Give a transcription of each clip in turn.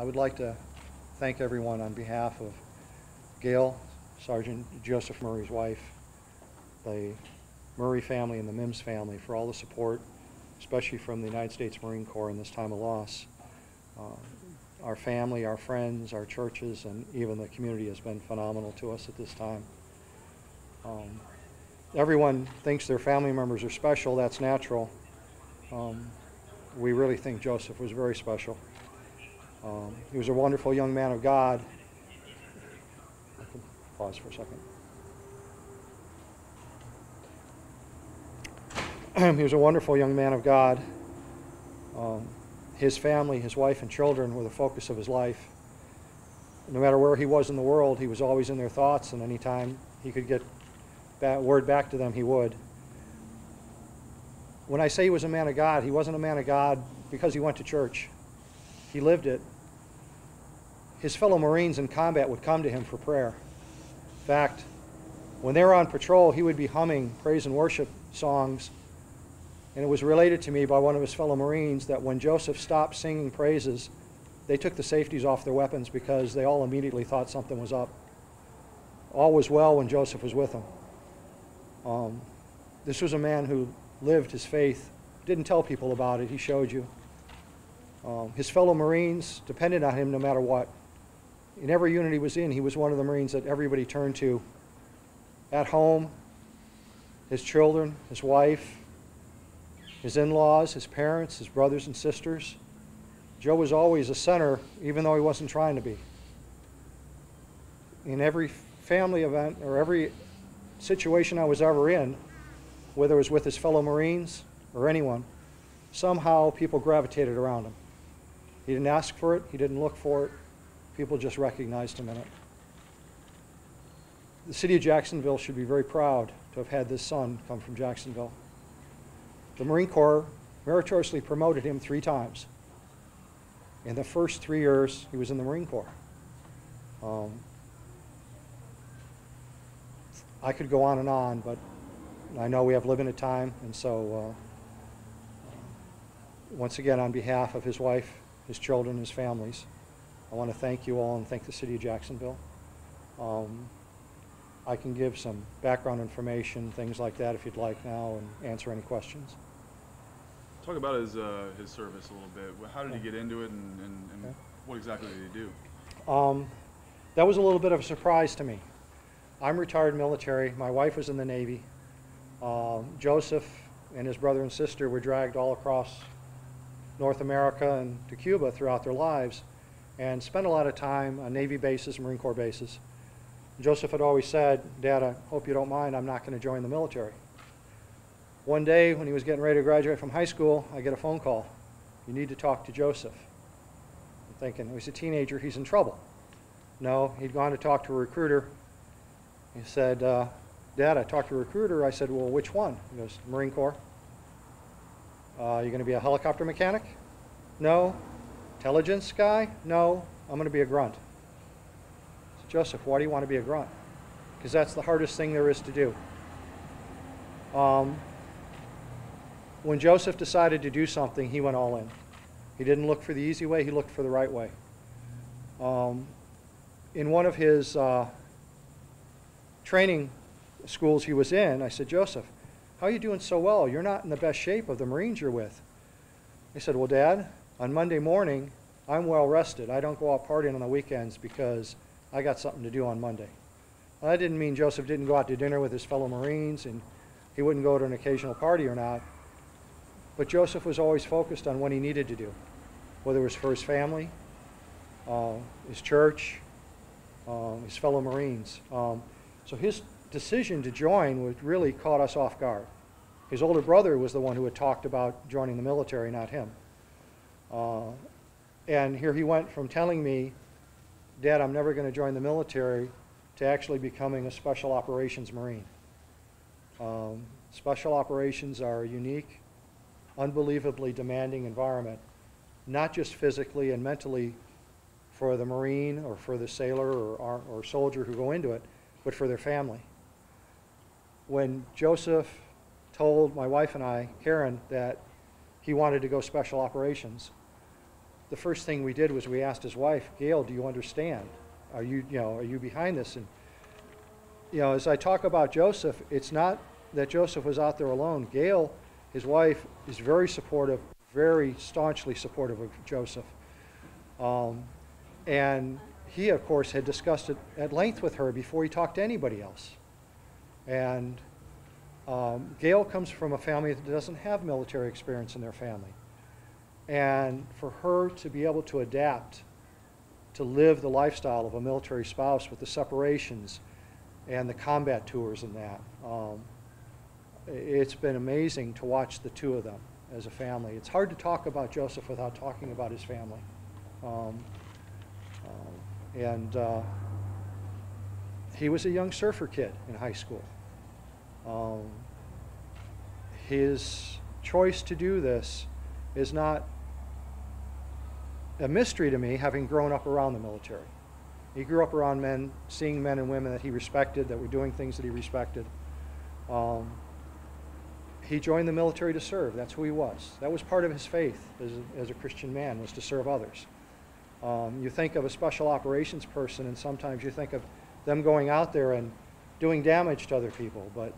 I would like to thank everyone on behalf of Gail, Sergeant Joseph Murray's wife, the Murray family and the Mims family for all the support, especially from the United States Marine Corps in this time of loss. Our family, our friends, our churches, and even the community has been phenomenal to us at this time. Everyone thinks their family members are special. That's natural. We really think Joseph was very special. He was a wonderful young man of God. I can pause for a second. He was a wonderful young man of God. His family, his wife and children were the focus of his life. No matter where he was in the world, he was always in their thoughts, and anytime he could get that word back to them, he would. When I say he was a man of God, he wasn't a man of God because he went to church. He lived it. His fellow Marines in combat would come to him for prayer. In fact, when they were on patrol, he would be humming praise and worship songs. And it was related to me by one of his fellow Marines that when Joseph stopped singing praises, they took the safeties off their weapons because they all immediately thought something was up. All was well when Joseph was with them. This was a man who lived his faith, didn't tell people about it, he showed you. His fellow Marines depended on him no matter what. In every unit he was in, he was one of the Marines that everybody turned to. At home, his children, his wife, his in-laws, his parents, his brothers and sisters. Joe was always a center, even though he wasn't trying to be. In every family event or every situation I was ever in, whether it was with his fellow Marines or anyone, somehow people gravitated around him. He didn't ask for it, he didn't look for it, people just recognized him in it. The city of Jacksonville should be very proud to have had this son come from Jacksonville. The Marine Corps meritoriously promoted him 3 times. In the first 3 years he was in the Marine Corps. I could go on, but I know we have limited time, and so once again, on behalf of his wife, his children, his families, I want to thank you all and thank the city of Jacksonville. I can give some background information, things like that, if you'd like now, and answer any questions. Talk about his service a little bit. How did he get into it, and what exactly did he do? That was a little bit of a surprise to me. I'm retired military. My wife was in the Navy. Joseph and his brother and sister were dragged all across North America and to Cuba throughout their lives and spent a lot of time on Navy bases, Marine Corps bases. Joseph had always said, "Dad, I hope you don't mind, I'm not going to join the military." One day when he was getting ready to graduate from high school, I get a phone call. "You need to talk to Joseph." I'm thinking, he's a teenager, he's in trouble. No, he'd gone to talk to a recruiter. He said, "Dad, I talked to a recruiter." I said, "Well, which one?" He goes, "Marine Corps." "You going to be a helicopter mechanic?" "No." "Intelligence guy?" "No, I'm going to be a grunt." I said, "Joseph, why do you want to be a grunt?" "Because that's the hardest thing there is to do." When Joseph decided to do something, he went all in. He didn't look for the easy way, he looked for the right way. In one of his training schools he was in, I said, "Joseph, how are you doing so well? You're not in the best shape of the Marines you're with." He said, "Well, Dad, on Monday morning, I'm well rested. I don't go out partying on the weekends because I got something to do on Monday." Well, that didn't mean Joseph didn't go out to dinner with his fellow Marines and he wouldn't go to an occasional party or not. But Joseph was always focused on what he needed to do, whether it was for his family, his church, his fellow Marines. So his decision to join was really caught us off guard. His older brother was the one who had talked about joining the military, not him. And here he went from telling me, "Dad, I'm never going to join the military," to actually becoming a Special Operations Marine. Special Operations are a unique, unbelievably demanding environment, not just physically and mentally for the Marine or for the sailor or soldier who go into it, but for their family. When Joseph told my wife and I, Karen, that he wanted to go Special Operations, the first thing we did was we asked his wife, Gail, do you understand? Are you behind this? And as I talk about Joseph, it's not that Joseph was out there alone. Gail, his wife, is very supportive, very staunchly supportive of Joseph. And he, of course, had discussed it at length with her before he talked to anybody else. And Gail comes from a family that doesn't have military experience in their family. And for her to be able to adapt, to live the lifestyle of a military spouse with the separations and the combat tours and that, it's been amazing to watch the two of them as a family. It's hard to talk about Joseph without talking about his family. He was a young surfer kid in high school. His choice to do this is not a mystery to me, having grown up around the military. He grew up around men, seeing men and women that he respected, that were doing things that he respected. He joined the military to serve. That's who he was. That was part of his faith as a Christian man, was to serve others. You think of a special operations person, and sometimes you think of them going out there and doing damage to other people, but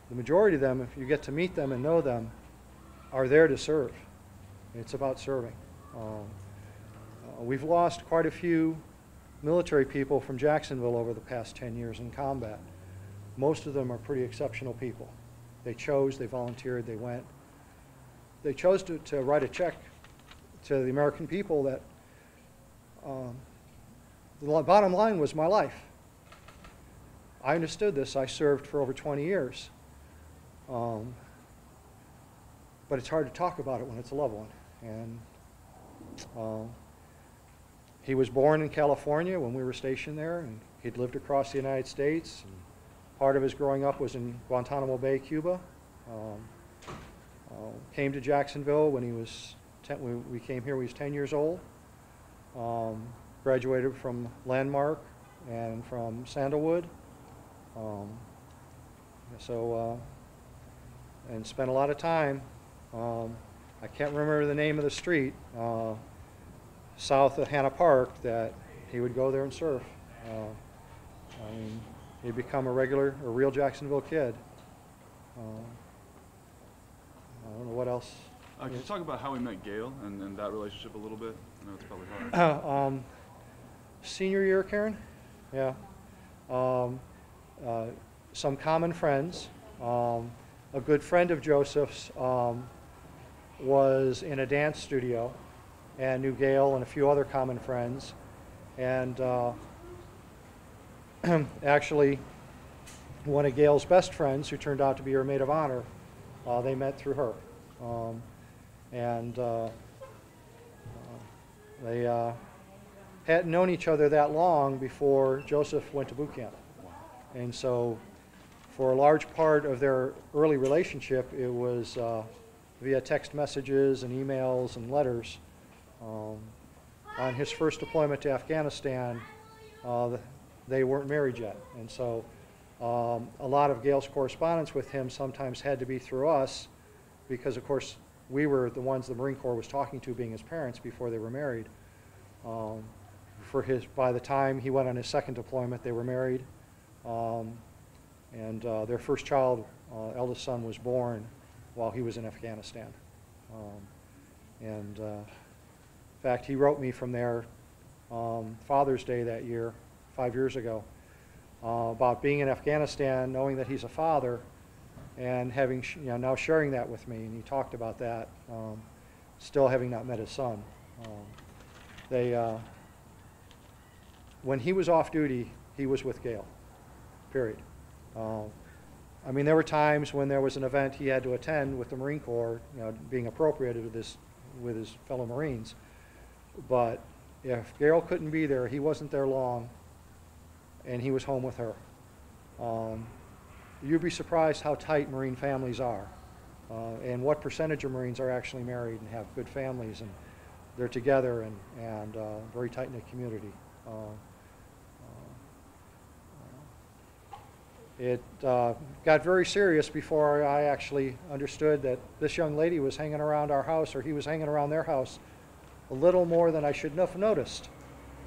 the majority of them, if you get to meet them and know them, are there to serve. It's about serving. We've lost quite a few military people from Jacksonville over the past 10 years in combat. Most of them are pretty exceptional people. They chose, they volunteered, they went. They chose to write a check to the American people that the bottom line was my life. I understood this. I served for over 20 years. But it's hard to talk about it when it's a loved one. And he was born in California when we were stationed there, and he'd lived across the United States. And part of his growing up was in Guantanamo Bay, Cuba. Came to Jacksonville when he was we came here when he was 10 years old. Graduated from Landmark and from Sandalwood. And spent a lot of time, I can't remember the name of the street, south of Hanna Park, that he would go there and surf. He'd become a real Jacksonville kid. I don't know what else. Can you talk about how we met Gail and that relationship a little bit? I know it's probably hard. Senior year, Karen? Yeah. Some common friends. A good friend of Joseph's was in a dance studio and knew Gail and a few other common friends. And actually, one of Gail's best friends, who turned out to be her maid of honor, they met through her. They hadn't known each other that long before Joseph went to boot camp. And so for a large part of their early relationship, it was via text messages and emails and letters. On his first deployment to Afghanistan, they weren't married yet. And so a lot of Gail's correspondence with him sometimes had to be through us, because, of course, we were the ones the Marine Corps was talking to, being his parents, before they were married. By the time he went on his second deployment, they were married. And their first child, eldest son, was born while he was in Afghanistan. In fact, he wrote me from there Father's Day that year, 5 years ago, about being in Afghanistan, knowing that he's a father, and having now sharing that with me. And he talked about that, still having not met his son. When he was off duty, he was with Gail, period. I mean, there were times when there was an event he had to attend with the Marine Corps, being appropriated with his fellow Marines. But if Gail couldn't be there, he wasn't there long, and he was home with her. You'd be surprised how tight Marine families are, and what percentage of Marines are actually married and have good families, and they're together and very tight-knit community. It got very serious before I actually understood that this young lady was hanging around our house, or he was hanging around their house, a little more than I should have noticed.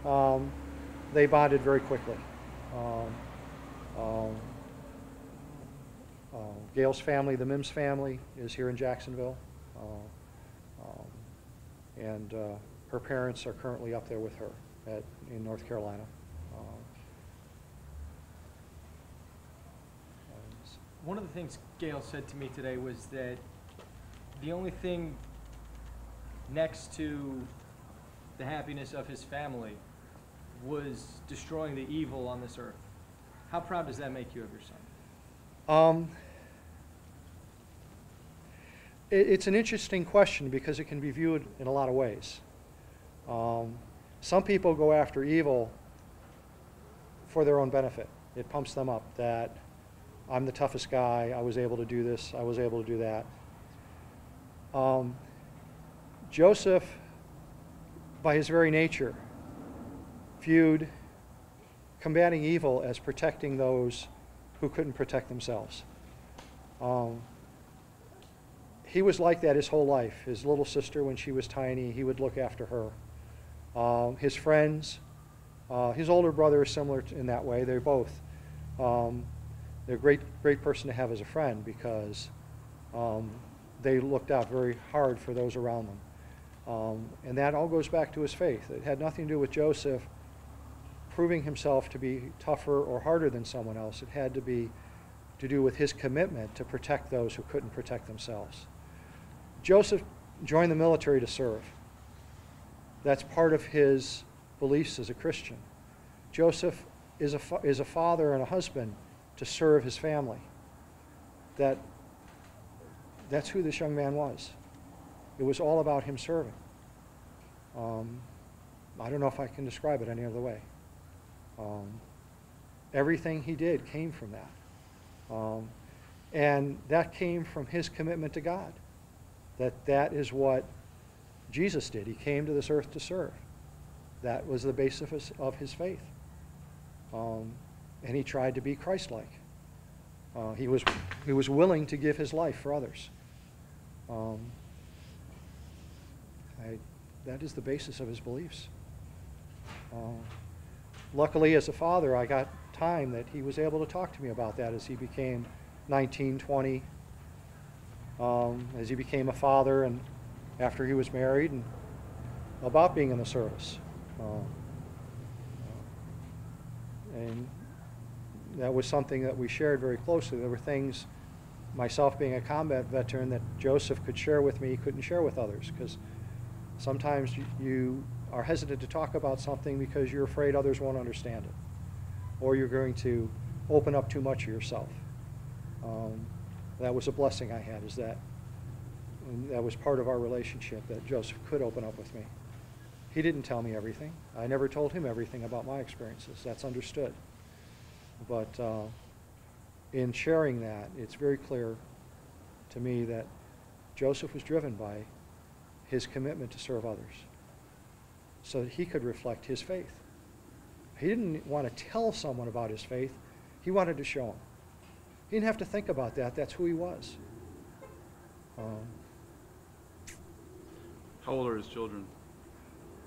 They bonded very quickly. Gail's family, the Mims family, is here in Jacksonville. And her parents are currently up there with her in North Carolina. One of the things Gail said to me today was that the only thing next to the happiness of his family was destroying the evil on this earth. How proud does that make you of your son? It's an interesting question because it can be viewed in a lot of ways. Some people go after evil for their own benefit. It pumps them up that I'm the toughest guy, I was able to do this, I was able to do that. Joseph, by his very nature, viewed combating evil as protecting those who couldn't protect themselves. He was like that his whole life. His little sister, when she was tiny, he would look after her. His friends, his older brother is similar in that way. They're both. They're a great person to have as a friend because they looked out very hard for those around them. And that all goes back to his faith. It had nothing to do with Joseph proving himself to be tougher or harder than someone else. It had to be to do with his commitment to protect those who couldn't protect themselves. Joseph joined the military to serve. That's part of his beliefs as a Christian. Joseph is a father and a husband to serve his family. That's who this young man was. It was all about him serving. I don't know if I can describe it any other way. Everything he did came from that. And that came from his commitment to God. That is what Jesus did. He came to this earth to serve. That was the basis of his faith. And he tried to be Christ-like. He was willing to give his life for others. That is the basis of his beliefs. Luckily, as a father, I got time that he was able to talk to me about that as he became 19, 20, as he became a father and after he was married, and about being in the service. And that was something that we shared very closely. There were things, myself being a combat veteran, that Joseph could share with me, he couldn't share with others, because sometimes you are hesitant to talk about something because you're afraid others won't understand it, or you're going to open up too much of yourself. That was a blessing I had, is that was part of our relationship, that Joseph could open up with me. He didn't tell me everything. I never told him everything about my experiences. That's understood. But in sharing that, it's very clear to me that Joseph was driven by his commitment to serve others so that he could reflect his faith. He didn't want to tell someone about his faith. He wanted to show them. He didn't have to think about that. That's who he was. How old are his children?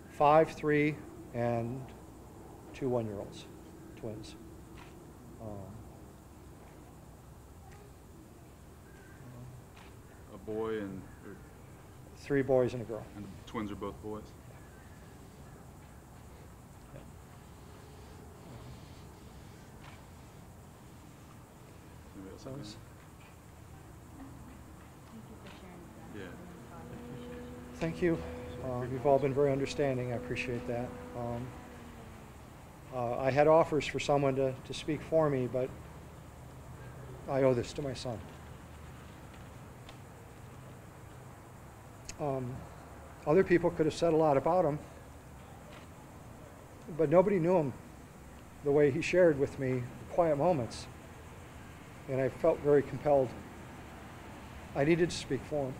5, 3, and 2 one-year-olds, twins. A boy and... 3 boys and a girl. And the twins are both boys? Anybody else have anything? Yeah. Thank you. You've all been very understanding. I appreciate that. I had offers for someone to speak for me, but I owe this to my son. Other people could have said a lot about him, but nobody knew him the way he shared with me quiet moments. And I felt very compelled. I needed to speak for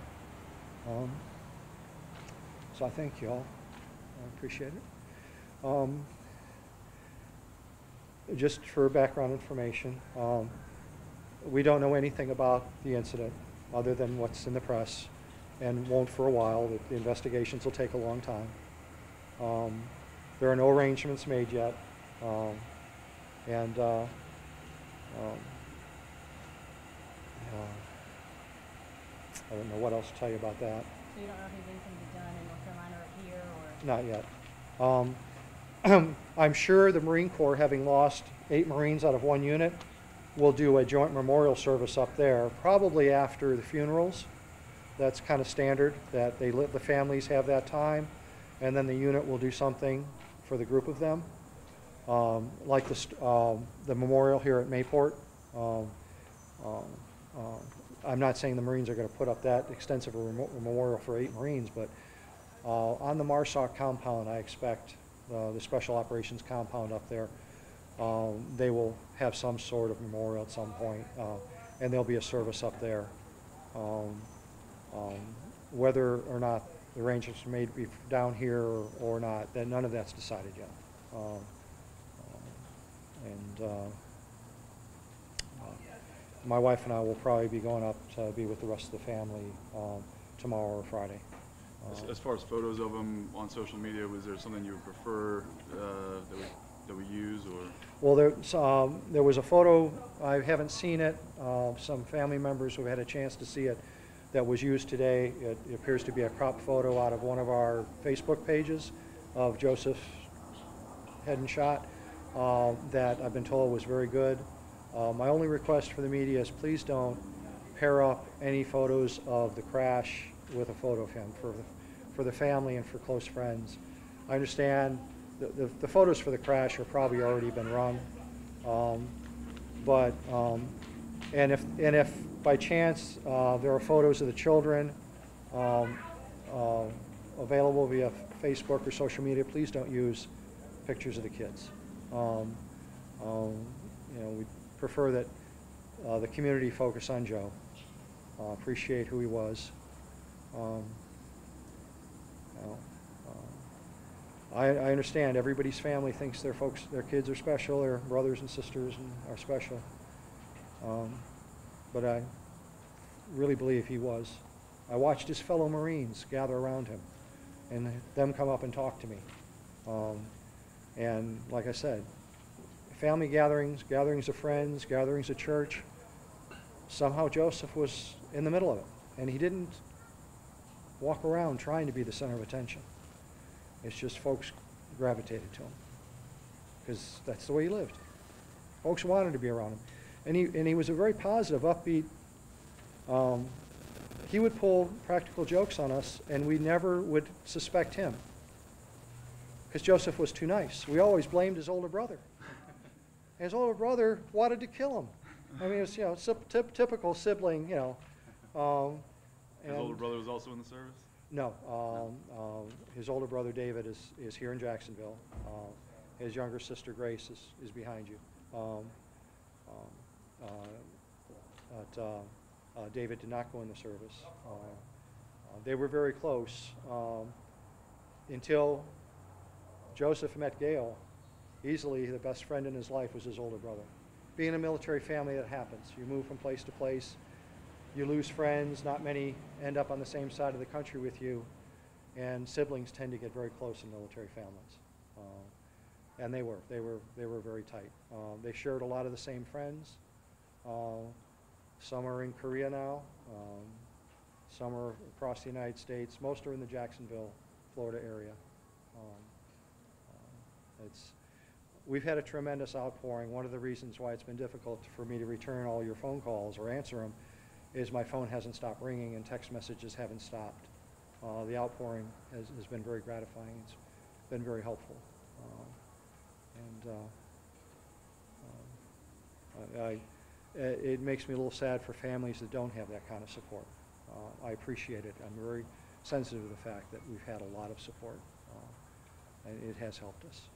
him. So I thank you all. I appreciate it. Just for background information, we don't know anything about the incident other than what's in the press, and won't for a while. The investigations will take a long time. There are no arrangements made yet. And I don't know what else to tell you about that. So you don't know if anything's going to be done in North Carolina or here, or? Not yet. I'm sure the Marine Corps, having lost 8 Marines out of 1 unit, will do a joint memorial service up there, probably after the funerals. That's kind of standard, that the families have that time, and then the unit will do something for the group of them, like the memorial here at Mayport. I'm not saying the Marines are going to put up that extensive a memorial for 8 Marines, but on the MARSOC compound, I expect the Special Operations compound up there, they will have some sort of memorial at some point, and there'll be a service up there. Whether or not the arrangements are made to be down here or not, then none of that's decided yet. My wife and I will probably be going up to be with the rest of the family tomorrow or Friday. As far as photos of them on social media, was there something you would prefer that we use, or? Well, there was a photo, I haven't seen it, some family members who had a chance to see it, that was used today. It appears to be a crop photo out of one of our Facebook pages of Joseph head and shot that I've been told was very good. My only request for the media is please don't pair up any photos of the crash with a photo of him for the family and for close friends. I understand the photos for the crash are probably already been run, and if by chance there are photos of the children available via Facebook or social media, please don't use pictures of the kids. We prefer that the community focus on Joe, appreciate who he was. I understand everybody's family thinks their kids are special, their brothers and sisters are special. But I really believe he was. I watched his fellow Marines gather around him and them come up and talk to me. And like I said, family gatherings, gatherings of friends, gatherings of church, somehow Joseph was in the middle of it. And he didn't walk around trying to be the center of attention. It's just folks gravitated to him because that's the way he lived. Folks wanted to be around him. And he was a very positive, upbeat. He would pull practical jokes on us, and we never would suspect him because Joseph was too nice. We always blamed his older brother. And his older brother wanted to kill him. I mean, it was typical sibling, His older brother was also in the service? No. His older brother David is here in Jacksonville. His younger sister Grace is behind you. David did not go in the service. They were very close until Joseph met Gail. Easily the best friend in his life was his older brother. Being a military family, that happens. You move from place to place. You lose friends. Not many end up on the same side of the country with you. And siblings tend to get very close in military families. And they were very tight. They shared a lot of the same friends. Some are in Korea now. Some are across the United States. Most are in the Jacksonville, Florida area. We've had a tremendous outpouring. One of the reasons why it's been difficult for me to return all your phone calls or answer them is my phone hasn't stopped ringing and text messages haven't stopped. The outpouring has been very gratifying. It's been very helpful. It makes me a little sad for families that don't have that kind of support. I appreciate it. I'm very sensitive to the fact that we've had a lot of support, and it has helped us.